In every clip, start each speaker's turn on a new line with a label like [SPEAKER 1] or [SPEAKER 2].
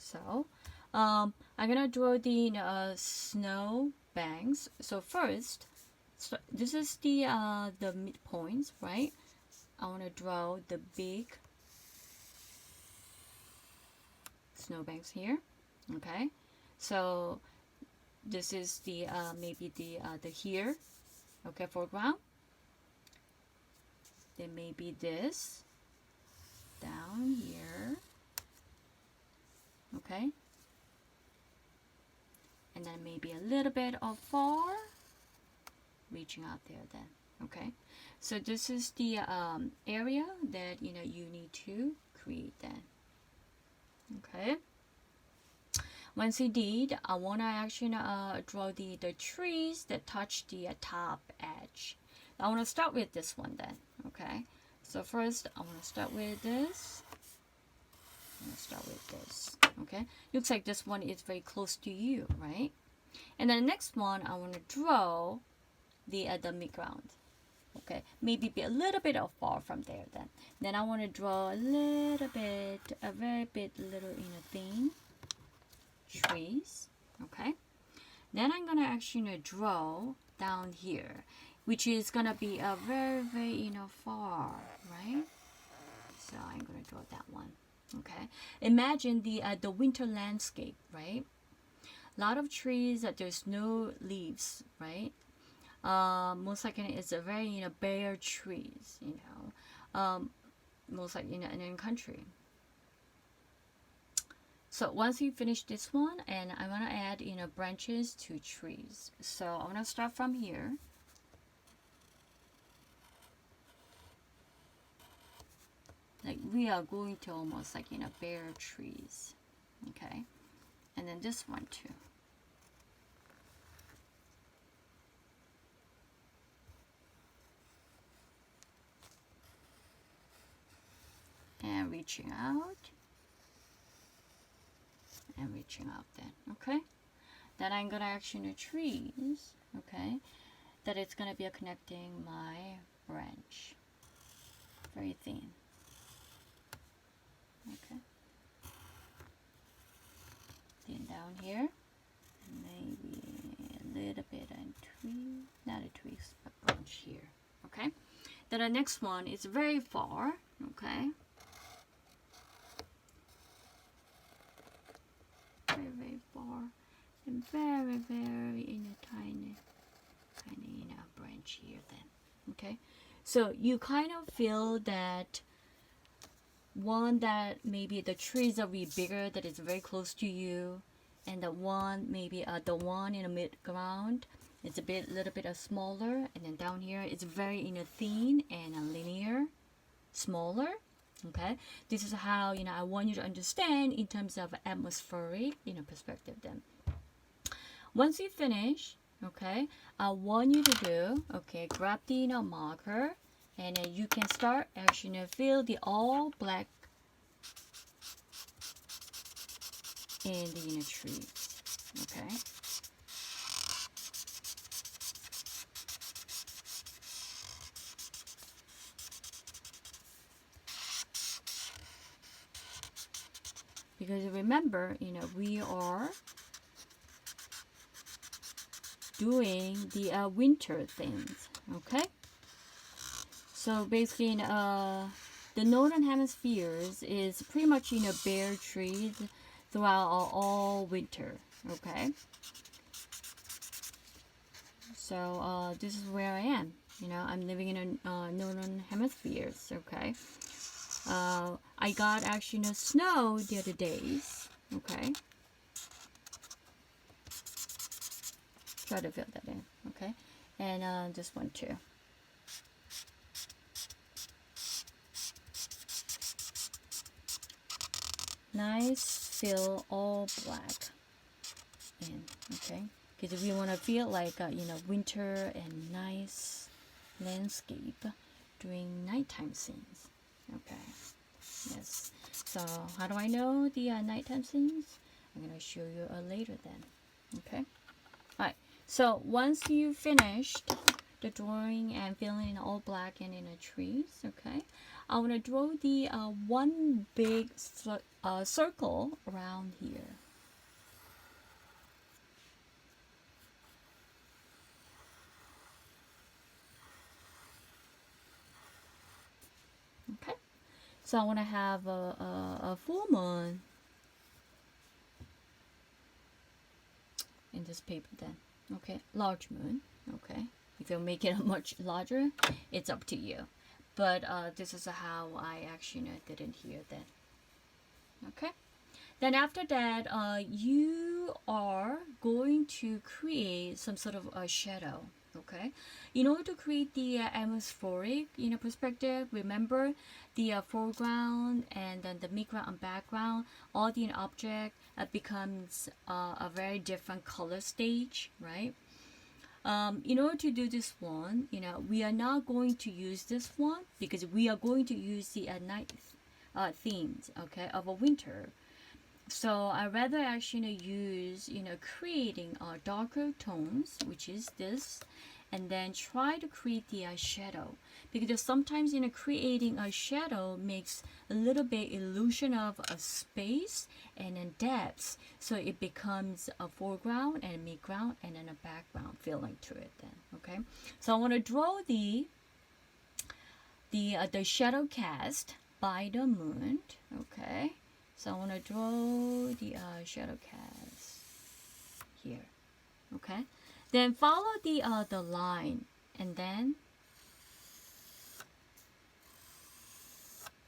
[SPEAKER 1] So I'm gonna draw the snow banks. So first, so this is the midpoints, right? I want to draw the big snowbanks here. Okay, so this is the maybe the here. Okay, foreground. Then maybe this down here. Okay, and then maybe a little bit of far, reaching out there. Then okay, so this is the area that you need to create. Then okay. Once you did, I want to actually draw the trees that touch the top edge. I want to start with this one then, okay? So first, I want to start with this. I'm going to start with this, okay? Looks like this one is very close to you, right? And then the next one, I want to draw the midground. Okay, maybe be a little bit far from there then. Then I want to draw a little bit, a very bit little thin trees. Okay, then I'm gonna actually draw down here, which is gonna be a very far, right? So I'm gonna draw that one. Okay, imagine the winter landscape, right? A lot of trees that there's no leaves, right? Most likely it's a very bare trees, most likely in a country. So once you finish this one, and I want to add branches to trees. So I'm gonna start from here. Like we are going to almost like bare trees, okay? And then this one too. And reaching out. And reaching out then, okay? Then I'm gonna actually trees, okay? That it's gonna be connecting my branch. Very thin. Okay. Then down here, maybe a little bit of tree, not a tree, but branch here. Okay. Then the next one is very far. Okay. Very far, and very tiny branch here. Then, okay. So you kind of feel that one that maybe the trees are really bigger, that is very close to you, and the one maybe the one in the mid ground, it's a little bit smaller, and then down here it's very thin and linear, smaller. Okay, this is how I want you to understand in terms of atmospheric perspective. Then once you finish, okay, I want you to do, okay, grab the marker, and then you can start actually fill the all black in the trees. Okay. Because remember, we are doing the winter things, okay? So basically, the northern hemispheres is pretty much bare trees throughout all winter, okay? So this is where I am. I'm living in a northern hemispheres, okay? I got actually snow the other days, okay? Try to fill that in, okay? And this one too. Nice fill all black in, okay? Because we want to feel like winter and nice landscape during nighttime scenes. Okay. Yes. So how do I know the nighttime scenes? I'm gonna show you later then. Okay. All right. So once you finished the drawing and filling in all black and in the trees, okay, I want to draw the one big a circle around here. Okay, so I want to have a full moon in this paper then. Okay, large moon. Okay, if you make it much larger, it's up to you. But this is how I actually did it here then. Okay, then after that, you are going to create some sort of a shadow. Okay, in order to create the atmospheric perspective, remember the foreground and then the midground and background, all the object becomes a very different color stage, right? In order to do this one, we are not going to use this one because we are going to use the night themes, okay, of a winter. So I rather actually use creating darker tones, which is this, and then try to create the shadow, because sometimes creating a shadow makes a little bit illusion of a space and then depth, so it becomes a foreground and a midground and then a background feeling to it then. Okay, so I want to draw the shadow cast by the moon. Okay, so I want to draw the shadow cast here. Okay, then follow the line and then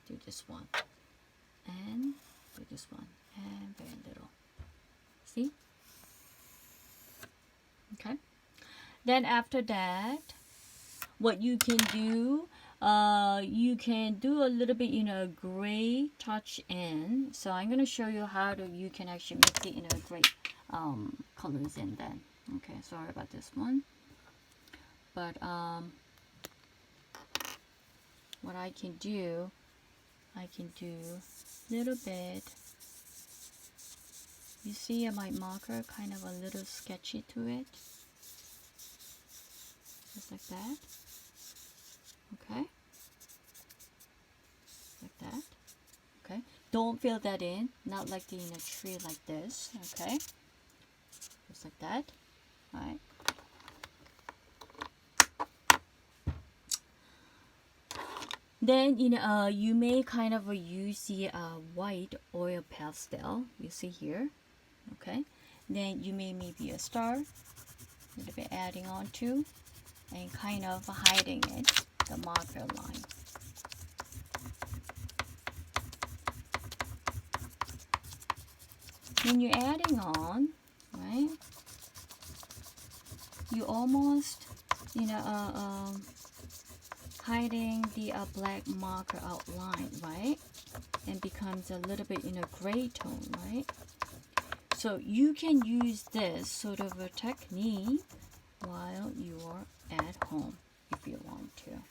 [SPEAKER 1] do this one and do this one and very little. See? Okay. Then after that, what you can do, you can do a little bit, gray touch in. So I'm gonna show you how you can actually mix it, gray colors in then. Okay, sorry about this one. But what I can do a little bit. You see my marker kind of a little sketchy to it. Just like that. Okay. Like that. Okay. Don't fill that in. Not like the tree like this. Okay. Just like that. Alright. Then you may kind of use the white oil pastel. You see here. Okay. Then you may maybe a star. A little bit adding on to. And kind of hiding it. The marker line. When you're adding on, right? You almost, hiding the black marker outline, right? And becomes a little bit in a gray tone, right? So you can use this sort of a technique while you're at home if you want to.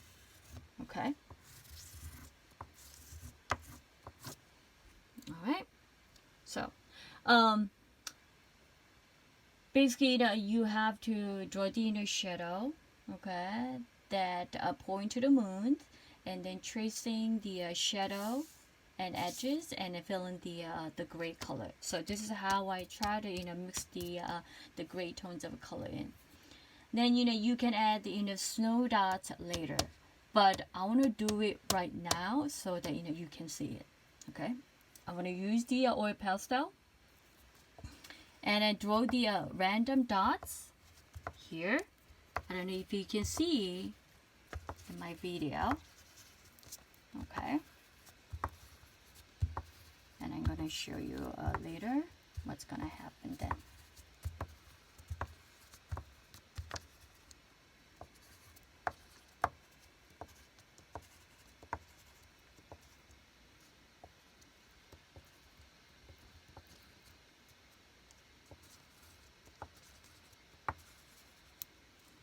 [SPEAKER 1] Okay? Alright. So, basically you have to draw the inner shadow, okay, that point to the moon, and then tracing the shadow and edges and then fill in the gray color. So this is how I try to mix the gray tones of color in. Then you can add the snow dots later, but I want to do it right now so that you can see it. Okay, I'm going to use the oil pastel and I draw the random dots here. I don't know if you can see in my video. Okay, and I'm going to show you later what's going to happen then.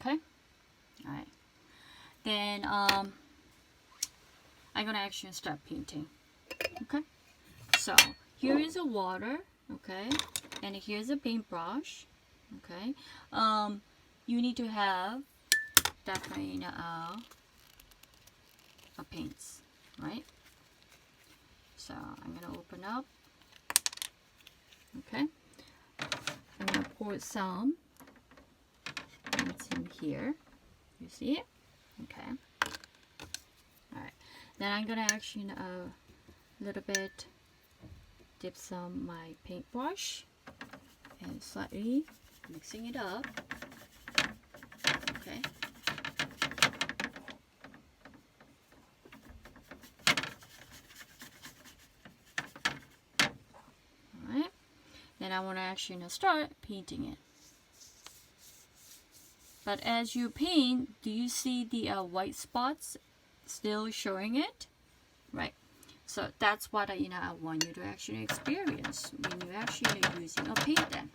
[SPEAKER 1] Okay, all right. Then I'm gonna actually start painting. Okay, so here is a water. Okay, and here's a paintbrush. Okay, you need to have definitely a paints, right? So I'm gonna open up Okay, I'm gonna pour some paints in here. You see it? Okay. All right. Then I'm gonna actually a little bit dip some my paintbrush and slightly mixing it up. Okay. All right. Then I want to actually start painting it. But as you paint, do you see the white spots still showing it? Right. So that's what I want you to actually experience when you're actually using a paint then.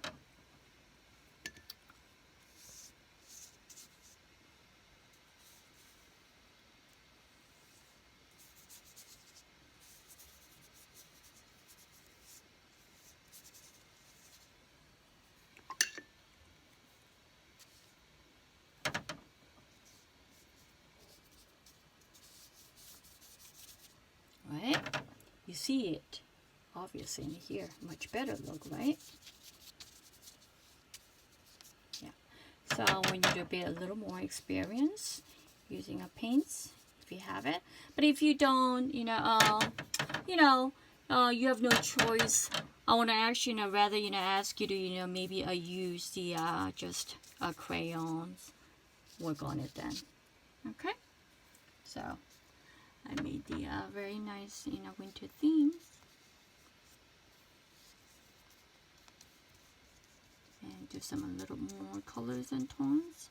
[SPEAKER 1] Right? You see it obviously in here. Much better look, right? Yeah. So I want you to be a little more experienced using a paints if you have it. But if you don't, you have no choice. I want to actually, rather, ask you to, maybe use the just crayons. Work on it then. Okay. So I made the very nice, winter theme. And do some a little more colors and tones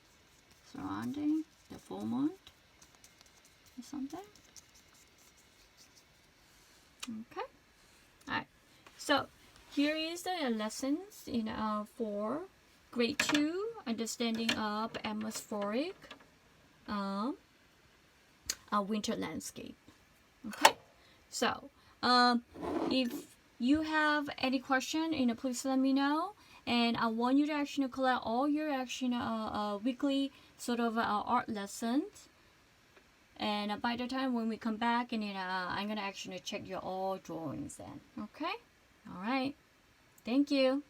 [SPEAKER 1] surrounding the full moon or something. Okay. Alright. So here is the lessons for grade 2, understanding of atmospheric winter landscape. Okay. So if you have any question, please let me know. And I want you to actually collect all your actually weekly sort of art lessons. And by the time when we come back, and I'm gonna actually check your all drawings then. Okay. All right. Thank you.